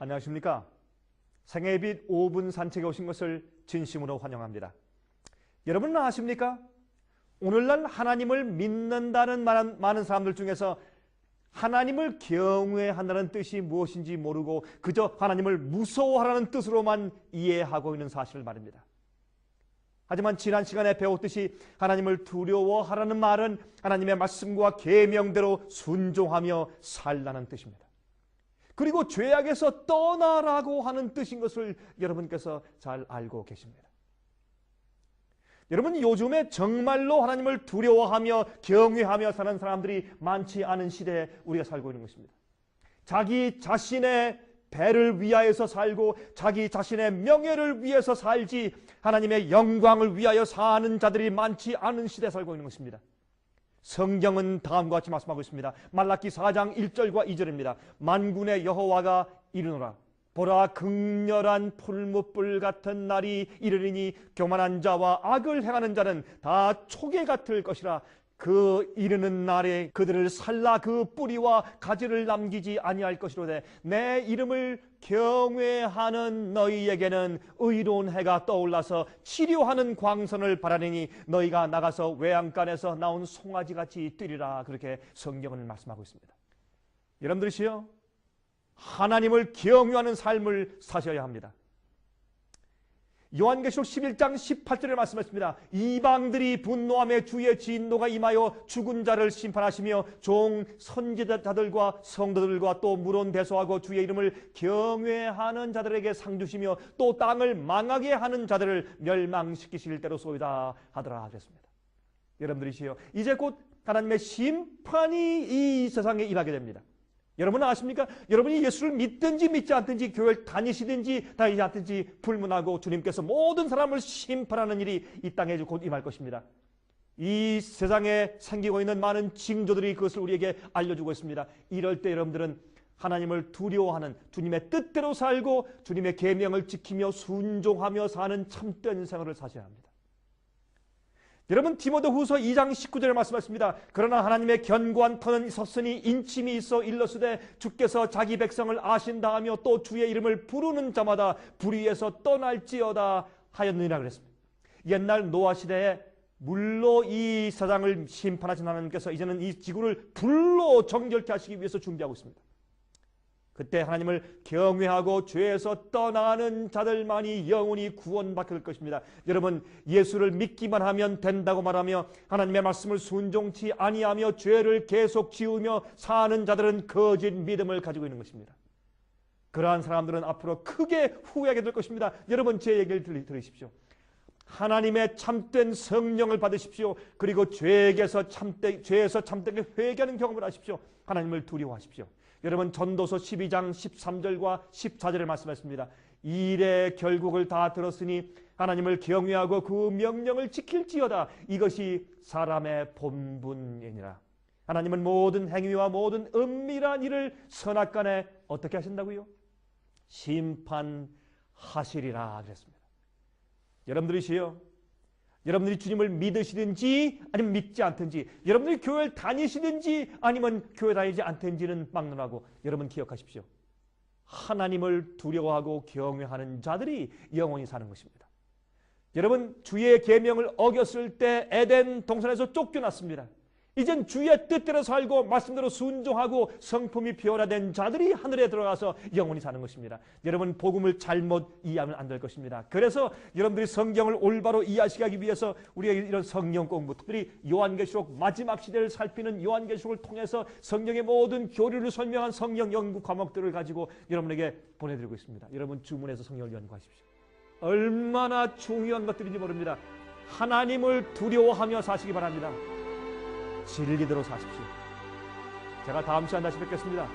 안녕하십니까? 생애빛 5분 산책에 오신 것을 진심으로 환영합니다. 여러분은 아십니까? 오늘날 하나님을 믿는다는 많은 사람들 중에서 하나님을 경외한다는 뜻이 무엇인지 모르고 그저 하나님을 무서워하라는 뜻으로만 이해하고 있는 사실을 말입니다. 하지만 지난 시간에 배웠듯이 하나님을 두려워하라는 말은 하나님의 말씀과 계명대로 순종하며 살라는 뜻입니다. 그리고 죄악에서 떠나라고 하는 뜻인 것을 여러분께서 잘 알고 계십니다. 여러분, 요즘에 정말로 하나님을 두려워하며 경외하며 사는 사람들이 많지 않은 시대에 우리가 살고 있는 것입니다. 자기 자신의 배를 위하여서 살고 자기 자신의 명예를 위해서 살지 하나님의 영광을 위하여 사는 자들이 많지 않은 시대에 살고 있는 것입니다. 성경은 다음과 같이 말씀하고 있습니다. 말라기 4장 1절과 2절입니다. 만군의 여호와가 이르노라. 보라, 극렬한 풀무불 같은 날이 이르리니 교만한 자와 악을 행하는 자는 다 초계 같을 것이라. 그 이르는 날에 그들을 살라 그 뿌리와 가지를 남기지 아니할 것이로되 내 이름을 경외하는 너희에게는 의로운 해가 떠올라서 치료하는 광선을 바라리니 너희가 나가서 외양간에서 나온 송아지같이 뛰리라. 그렇게 성경은 말씀하고 있습니다. 여러분들이시여, 하나님을 경외하는 삶을 사셔야 합니다. 요한계시록 11장 18절에 말씀했습니다. 이방들이 분노하며 주의 진노가 임하여 죽은 자를 심판하시며 종 선지자들과 성도들과 또 물론 대소하고 주의 이름을 경외하는 자들에게 상 주시며 또 땅을 망하게 하는 자들을 멸망시키실 때로 소이다 하더라 그랬습니다. 여러분들이시여, 이제 곧 하나님의 심판이 이 세상에 임하게 됩니다. 여러분은 아십니까? 여러분이 예수를 믿든지 믿지 않든지 교회를 다니시든지 다니지 않든지 불문하고 주님께서 모든 사람을 심판하는 일이 이 땅에 곧 임할 것입니다. 이 세상에 생기고 있는 많은 징조들이 그것을 우리에게 알려주고 있습니다. 이럴 때 여러분들은 하나님을 두려워하는 주님의 뜻대로 살고 주님의 계명을 지키며 순종하며 사는 참된 생활을 사셔야 합니다. 여러분, 디모데후서 2장 19절에 말씀하십니다. 그러나 하나님의 견고한 터는 섰으니 인침이 있어 일러스되 주께서 자기 백성을 아신다 하며 또 주의 이름을 부르는 자마다 불의에서 떠날지어다 하였느니라 그랬습니다. 옛날 노아 시대에 물로 이 세상을 심판하신 하나님께서 이제는 이 지구를 불로 정결케 하시기 위해서 준비하고 있습니다. 그때 하나님을 경외하고 죄에서 떠나는 자들만이 영원히 구원받을 것입니다. 여러분, 예수를 믿기만 하면 된다고 말하며 하나님의 말씀을 순종치 아니하며 죄를 계속 지으며 사는 자들은 거짓 믿음을 가지고 있는 것입니다. 그러한 사람들은 앞으로 크게 후회하게 될 것입니다. 여러분, 제 얘기를 들으십시오. 하나님의 참된 성령을 받으십시오. 그리고 죄에서 참되게 회개하는 경험을 하십시오. 하나님을 두려워하십시오. 여러분, 전도서 12장 13절과 14절에 말씀했습니다. 일의 결국을 다 들었으니 하나님을 경외하고 그 명령을 지킬지어다. 이것이 사람의 본분이니라. 하나님은 모든 행위와 모든 은밀한 일을 선악간에 어떻게 하신다고요? 심판하시리라 그랬습니다. 여러분들이시여, 여러분들이 주님을 믿으시든지 아니면 믿지 않든지, 여러분들이 교회를 다니시든지 아니면 교회 다니지 않든지는 막론하고 여러분 기억하십시오. 하나님을 두려워하고 경외하는 자들이 영원히 사는 것입니다. 여러분, 주의 계명을 어겼을 때 에덴 동산에서 쫓겨났습니다. 이젠 주의 뜻대로 살고 말씀대로 순종하고 성품이 변화된 자들이 하늘에 들어가서 영원히 사는 것입니다. 여러분, 복음을 잘못 이해하면 안 될 것입니다. 그래서 여러분들이 성경을 올바로 이해하시기 위해서 우리가 이런 성경 공부, 특별히 요한계시록 마지막 시대를 살피는 요한계시록을 통해서 성경의 모든 교리를 설명한 성경 연구 과목들을 가지고 여러분에게 보내드리고 있습니다. 여러분, 주문해서 성경을 연구하십시오. 얼마나 중요한 것들인지 모릅니다. 하나님을 두려워하며 사시기 바랍니다. 진리대로 사십시오. 제가 다음 시간 다시 뵙겠습니다.